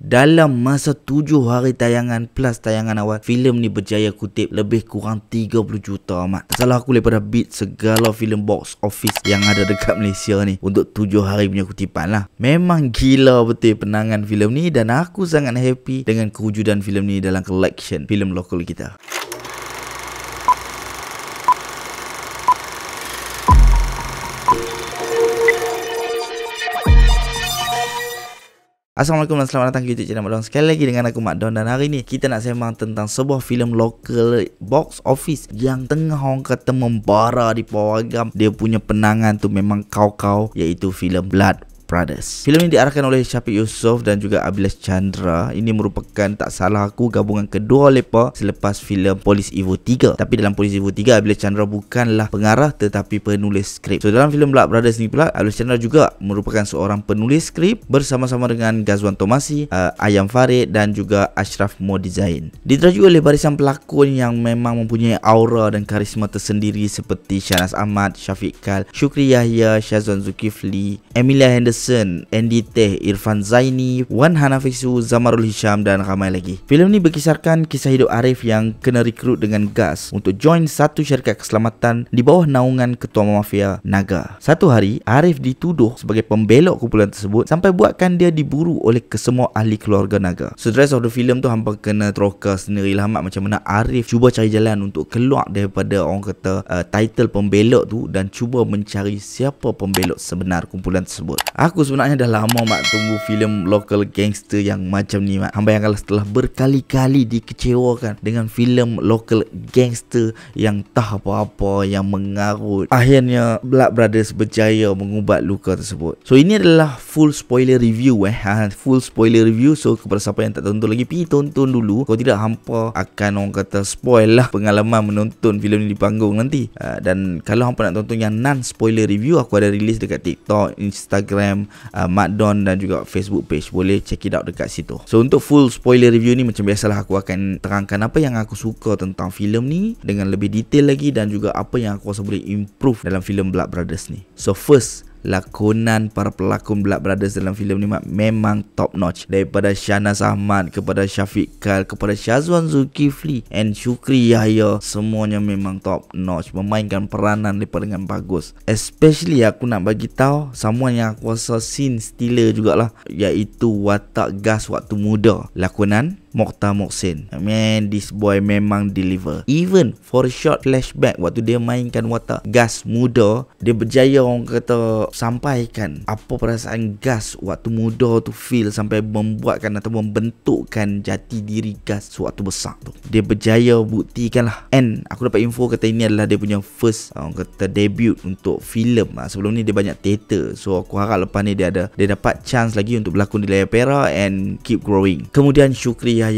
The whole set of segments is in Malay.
Dalam masa 7 hari tayangan plus tayangan awal, filem ni berjaya kutip lebih kurang 30 juta mat. Tak salah aku daripada beat segala filem box office yang ada dekat Malaysia ni untuk 7 hari punya kutipan lah. Memang gila betul penangan filem ni dan aku sangat happy dengan kewujudan filem ni dalam collection filem lokal kita. Assalamualaikum dan selamat datang ke YouTube channel Mak Don. Sekali lagi dengan aku Mak Don, dan hari ni kita nak sembang tentang sebuah filem lokal box office yang tengah orang kata membara di pawagam. Dia punya penangan tu memang kau-kau, iaitu filem Blood Brothers. Filem ini diarahkan oleh Syafiq Yusof dan juga Abilas Chandra. Ini merupakan, tak salah aku, gabungan kedua mereka selepas filem Polis Evo 3. Tapi dalam Polis Evo 3, Abilas Chandra bukanlah pengarah tetapi penulis skrip. So dalam filem Blood Brothers ni pula, Abilas Chandra juga merupakan seorang penulis skrip bersama-sama dengan Ghazwan Tomasi, Ayam Farid dan juga Ashraf Modizain. Diteraju oleh barisan pelakon yang memang mempunyai aura dan karisma tersendiri seperti Shahnaz Ahmad, Syafiq Kal, Syukri Yahya, Syazwan Zulkifli, Emilia Henderson, Andy Teh, Irfan Zaini, Wan Hanafisu, Zamarul Hisham dan ramai lagi. Filem ni berkisarkan kisah hidup Arif yang kena rekrut dengan gas untuk join satu syarikat keselamatan di bawah naungan ketua mafia Naga. Satu hari, Arif dituduh sebagai pembelok kumpulan tersebut sampai buatkan dia diburu oleh kesemua ahli keluarga Naga. So the rest of the film tu hampa kena teroka sendirilah mak, macam mana Arif cuba cari jalan untuk keluar daripada orang kata title pembelok tu dan cuba mencari siapa pembelok sebenar kumpulan tersebut. Aku sebenarnya dah lama mak tunggu filem lokal gangster yang macam ni mak. Hamba yang kalau setelah berkali-kali dikecewakan dengan filem lokal gangster yang tak apa-apa, yang mengarut, akhirnya Blood Brothers berjaya mengubat luka tersebut. So ini adalah full spoiler review full spoiler review. So kepada siapa yang tak tonton lagi, pergi tonton dulu. Kalau tidak hampa akan orang kata spoil lah pengalaman menonton filem ni di panggung nanti. Dan kalau hampa nak tonton yang non spoiler review, aku ada release dekat TikTok, Instagram, Mak Don dan juga Facebook page. Boleh check it out dekat situ. So untuk full spoiler review ni, macam biasalah aku akan terangkan apa yang aku suka tentang filem ni dengan lebih detail lagi dan juga apa yang aku rasa boleh improve dalam filem Blood Brothers ni. So first, lakonan para pelakon Blood Brothers dalam filem ni memang top notch. Daripada Shahnaz Ahmad kepada Syafiq Kal kepada Syazwan Zulkifli and Syukri Yahya, semuanya memang top notch, memainkan peranan mereka dengan bagus. Especially aku nak bagi tahu someone yang aku rasa scene stealer jugalah, iaitu watak gas waktu muda, lakonan Mokhtar Mohsin. Man, this boy memang deliver. Even for a short flashback waktu dia mainkan watak gas muda, dia berjaya orang kata sampaikan apa perasaan gas waktu muda tu feel, sampai membuatkan atau membentukkan jati diri gas waktu besar tu. Dia berjaya buktikan lah. And aku dapat info kata ini adalah dia punya first orang kata debut untuk filem. Sebelum ni dia banyak teater. So aku harap lepas ni dia dapat chance lagi untuk berlakon di layar perak and keep growing. Kemudian Syukri Yahya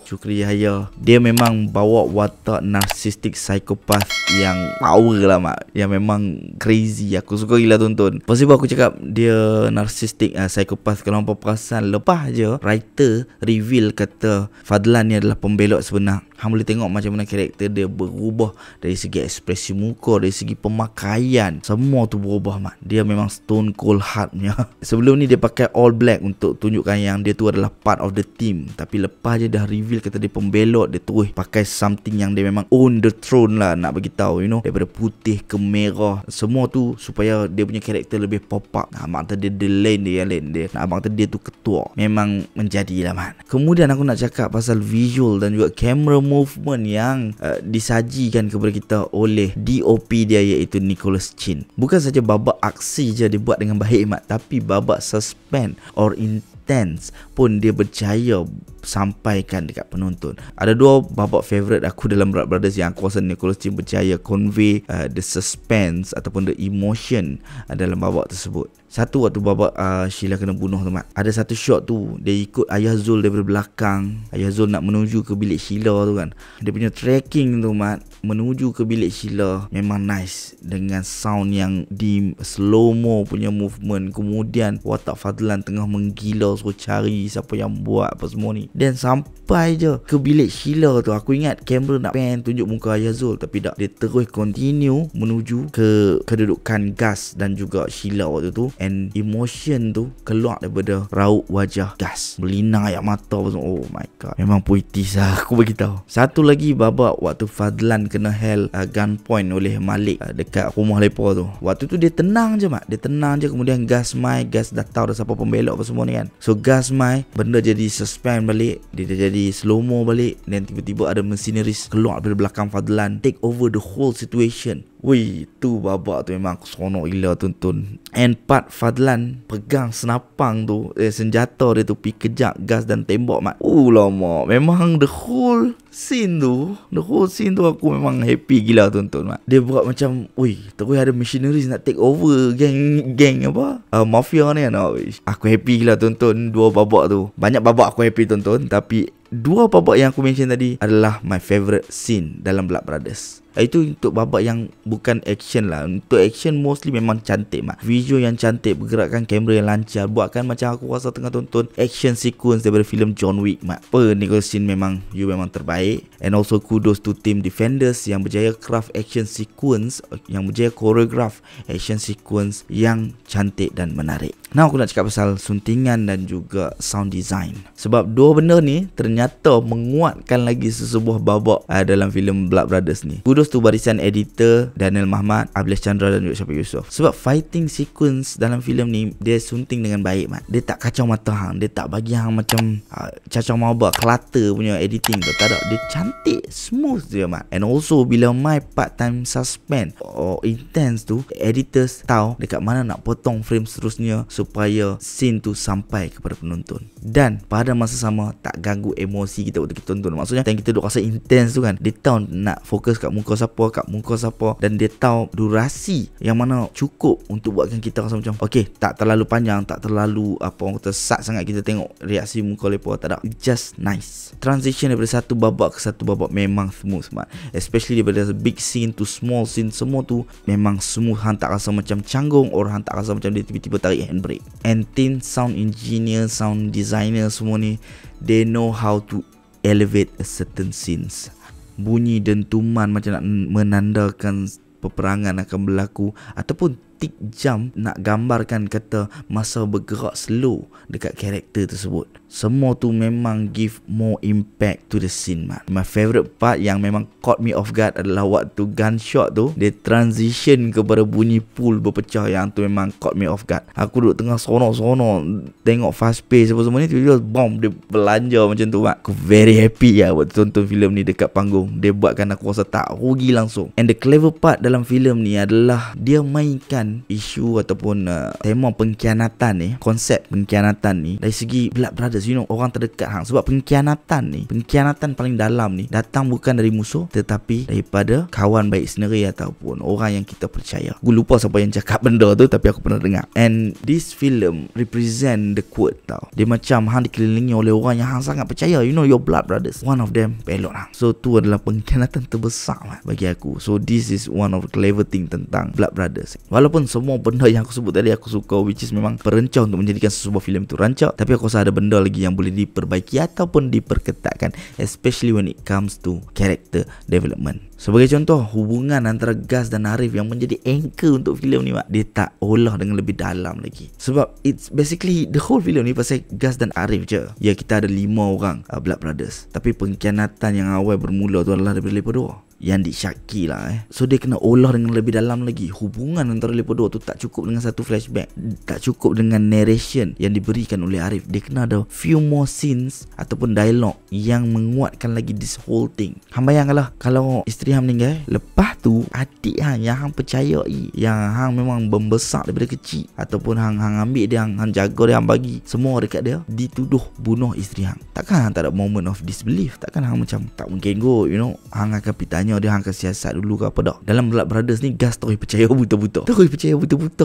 Syukri Yahya, dia memang bawa watak narcissistic psychopath yang power lah mak, yang memang crazy. Aku suka gila tonton. Pasal aku cakap dia narcissistic psychopath, kalau hampa perasan lepas je writer reveal kata Fadlan ni adalah pembelok sebenar, hang boleh tengok macam mana karakter dia berubah dari segi ekspresi muka, dari segi pemakaian, semua tu berubah mak. Dia memang stone cold hardnya. Sebelum ni dia pakai all black untuk tunjukkan yang dia tu adalah part of the team, tapi lepas je dah reveal kata dia pembelot, dia terus pakai something yang dia memang own the throne lah, nak bagi tahu, you know, daripada putih ke merah, semua tu supaya dia punya karakter lebih pop up. Abang kata dia lain, dia nak abang kata dia tu ketua. Memang menjadilah man. Kemudian aku nak cakap pasal visual dan juga camera movement yang disajikan kepada kita oleh DOP dia, iaitu Nicholas Chin. Bukan saja babak aksi je dia buat dengan baik mat, tapi babak suspense or intense pun dia berjaya sampaikan dekat penonton. Ada dua babak favorite aku dalam Blood Brothers yang aku rasa Nicholas Chin berjaya convey the suspense ataupun the emotion dalam babak tersebut. Satu, waktu babak Sheila kena bunuh tu mat, ada satu shot tu dia ikut Ayah Zul daripada belakang. Ayah Zul nak menuju ke bilik Sheila tu kan, dia punya tracking tu mat, menuju ke bilik Sheila memang nice dengan sound yang di slow-mo punya movement. Kemudian watak Fadlan tengah menggila suruh cari siapa yang buat apa semua ni. Dan sampai je ke bilik Sheila tu, aku ingat kamera nak pan tunjuk muka Ayah Zul, tapi tak, dia terus continue menuju ke kedudukan Gus dan juga Sheila waktu tu. And emotion tu keluar daripada raut wajah Gus, berlinang air mata apa semua. Oh my god, memang puitis lah aku beritahu. Satu lagi babak waktu Fadlan kena held gunpoint oleh Malik dekat rumah lepa tu. Waktu tu dia tenang je mak, dia tenang je. Kemudian Gus mai, Gus dah tahu dah siapa pembelok apa semua ni kan. So Gus mai, benda jadi suspend balik, dia dah jadi slow-mo balik. Dan tiba-tiba ada mercenaries keluar dari belakang Fadlan, take over the whole situation. Wih, tu babak tu memang aku seronok gila tonton. And part Fadlan pegang senapang tu, senjata dia tu pergi kejap Gus dan tembak mat. Lama. Memang the whole scene tu aku memang happy gila tonton mat. Dia buat macam, wih, terus ada missionaries nak take over geng apa? Mafia ni kan. Aku happy gila tonton dua babak tu. Banyak babak aku happy tonton, tapi dua babak yang aku mention tadi adalah my favourite scene dalam Blood Brothers. Itu untuk babak yang bukan action lah. Untuk action mostly memang cantik mak. Visual yang cantik, pergerakan kamera yang lancar, buatkan macam aku rasa tengah tonton action sequence daripada filem John Wick mak. Nicole scene memang memang terbaik. And also kudos to team Defenders yang berjaya craft action sequence, yang berjaya choreograph action sequence yang cantik dan menarik. Now aku nak cakap pasal suntingan dan juga sound design. Sebab dua benda ni ternyata menguatkan lagi sesebuah babak dalam filem Blood Brothers ni. Kudos tu barisan editor Daniel Mahmad, Ablis Chandra dan juga Syafiq Yusof. Sebab fighting sequence dalam filem ni dia sunting dengan baik mat. Dia tak kacau mata hang, dia tak bagi hang macam cacau mabak clutter punya editing tu. Tak ada, dia cantik, smooth je mat. And also bila my part time suspense or intense tu, editors tahu dekat mana nak potong frame seterusnya supaya scene tu sampai kepada penonton. Dan pada masa sama tak ganggu emosi kita waktu kita tonton. Maksudnya time kita duk rasa intense tu kan, dia tahu nak fokus kat muka siapa, dan dia tahu durasi yang mana cukup untuk buatkan kita rasa macam okay, tak terlalu panjang, tak terlalu orang kata sat sangat kita tengok reaksi muka lepa, tak ada. It's just nice. Transition daripada satu babak ke satu babak memang smooth mat. Especially daripada big scene to small scene, semua tu memang smooth. Hang tak rasa macam canggung, orang hang tak rasa macam dia tiba-tiba tarik handbrake. And team sound engineer, sound designer semua ni, they know how to elevate a certain scenes. Bunyi dentuman macam nak menandakan peperangan akan berlaku, ataupun tik jam nak gambarkan kata masa bergerak slow dekat karakter tersebut. Semua tu memang give more impact to the scene man. My favourite part yang memang caught me off guard adalah waktu gunshot tu dia transition kepada bunyi pool berpecah. Yang tu memang caught me off guard. Aku duduk tengah seronok tengok fast pace apa semua ni, tiba-tiba bom dia belanja macam tu mat. Aku very happy lah waktu tonton filem ni dekat panggung. Dia buatkan aku rasa tak rugi langsung. And the clever part dalam filem ni adalah dia mainkan isu ataupun tema pengkhianatan ni, konsep pengkhianatan ni dari segi Blood Brothers, orang terdekat hang. Sebab pengkhianatan paling dalam ni datang bukan dari musuh tetapi daripada kawan baik sendiri ataupun orang yang kita percaya. Aku lupa siapa yang cakap benda tu, tapi aku pernah dengar. And this film represent the quote tau. Dia macam hang dikelilingi oleh orang yang hang sangat percaya, your Blood Brothers. One of them pelot hang. So tu adalah pengkhianatan terbesar lah bagi aku. So this is one of the clever thing tentang Blood Brothers. Walaupun semua benda yang aku sebut tadi aku suka, which is memang perancang untuk menjadikan sebuah filem tu rancak, tapi aku rasa ada benda lagi yang boleh diperbaiki ataupun diperketatkan, especially when it comes to character development. Sebagai contoh, hubungan antara Gus dan Arif yang menjadi anchor untuk filem ni mak, dia tak olah dengan lebih dalam lagi. Sebab it's basically the whole filem ni pasal Gus dan Arif je. Ya, kita ada 5 orang Blood Brothers, tapi pengkhianatan yang awal bermula tu adalah daripada mereka dua yang disyaki lah So dia kena olah dengan lebih dalam lagi. Hubungan antara mereka dua tu tak cukup dengan satu flashback, tak cukup dengan narration yang diberikan oleh Arif. Dia kena ada few more scenes ataupun dialog yang menguatkan lagi this whole thing. Hang bayangkanlah kalau isteri hang meninggal, lepas tu adik hang yang hang percayai, yang hang memang membesar daripada kecil, ataupun hang ambil dia, hang jaga dia, hang bagi semua dekat dia, dituduh bunuh isteri hang. Takkan hang tak ada moment of disbelief? Takkan hang macam tak mungkin go, hang akan pergi tanya tanya dia hang ke siasat dulu ke apa dak. Dalam Blood Brothers ni Gus terus percaya buta-buta.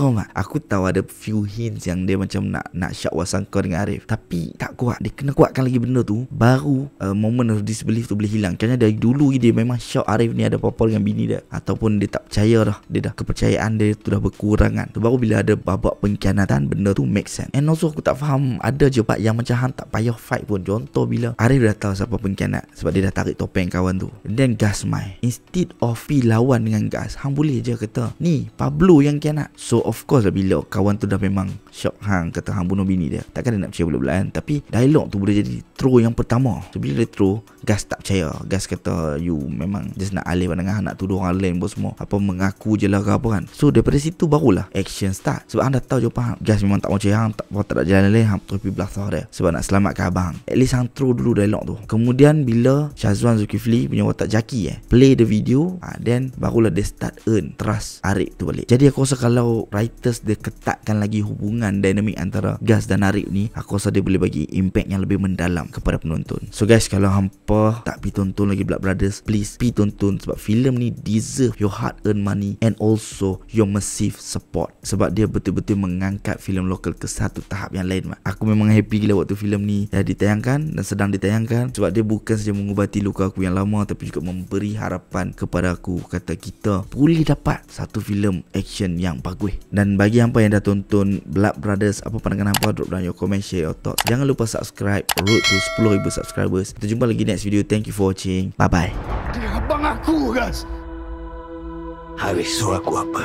Mak. Aku tahu ada few hints yang dia macam nak syak wasangka dengan Arif, tapi tak kuat. Dia kena kuatkan lagi benda tu, baru moment of disbelief tu boleh hilang. Kerana dari dulu dia memang syak Arif ni ada apa-apa dengan bini dia, ataupun dia tak percaya dah. Dia dah kepercayaan dia tu dah berkurangan. Tu baru bila ada babak pengkhianatan, benda tu make sense. And also aku tak faham, ada je part yang macam hang tak payah fight pun. Contoh bila Arif dah tahu siapa pengkhianat sebab dia dah tarik topeng kawan tu, then Gus mai. Instead of pi lawan dengan Gus, hang boleh je kata ni Pablo yang khianat. So of course lah, bila kawan tu dah memang shock hang, kata hang bunuh bini dia, takkan dia nak percaya bulat-bulat kan. Tapi dialog tu boleh jadi throw yang pertama. So bila dia throw, Gus tak percaya. Gus kata you memang just nak alih pandangan, nak tuduh orang lain pun semua, apa mengaku je lah ke apa kan. So daripada situ barulah action start. Sebab hang dah tahu jawapan hang, Gus memang tak mau percaya hang, tak nak jalan lain, hang terus pergi belah dia sebab nak selamatkan abang. At least hang throw dulu dialog tu. Kemudian bila Syazwan Zulkifli punya watak Jaki play the video, then barulah dia start earn trust Arif tu balik. Jadi aku rasa kalau writers dia ketatkan lagi hubungan dinamik antara Gus dan Arif ni, aku rasa dia boleh bagi impact yang lebih mendalam kepada penonton. So guys, kalau hampa tak pergi tonton lagi Blood Brothers, please pergi tonton sebab filem ni deserve your hard earned money and also your massive support, sebab dia betul-betul mengangkat filem lokal ke satu tahap yang lain. Aku memang happy gila waktu filem ni dah ditayangkan dan sedang ditayangkan, sebab dia bukan saja mengubati luka aku yang lama, tapi juga memberi harapan kepada aku, kata kita boleh dapat satu filem action yang bagus. Dan bagi hampa yang dah tonton Blood Brothers, apa pandangan hampa? Drop down your comment, share your thoughts. Jangan lupa subscribe, road to 10,000 subscribers. Kita jumpa lagi next video. Thank you for watching. Bye bye. Dia abang aku, Gus. Haris suruh aku apa?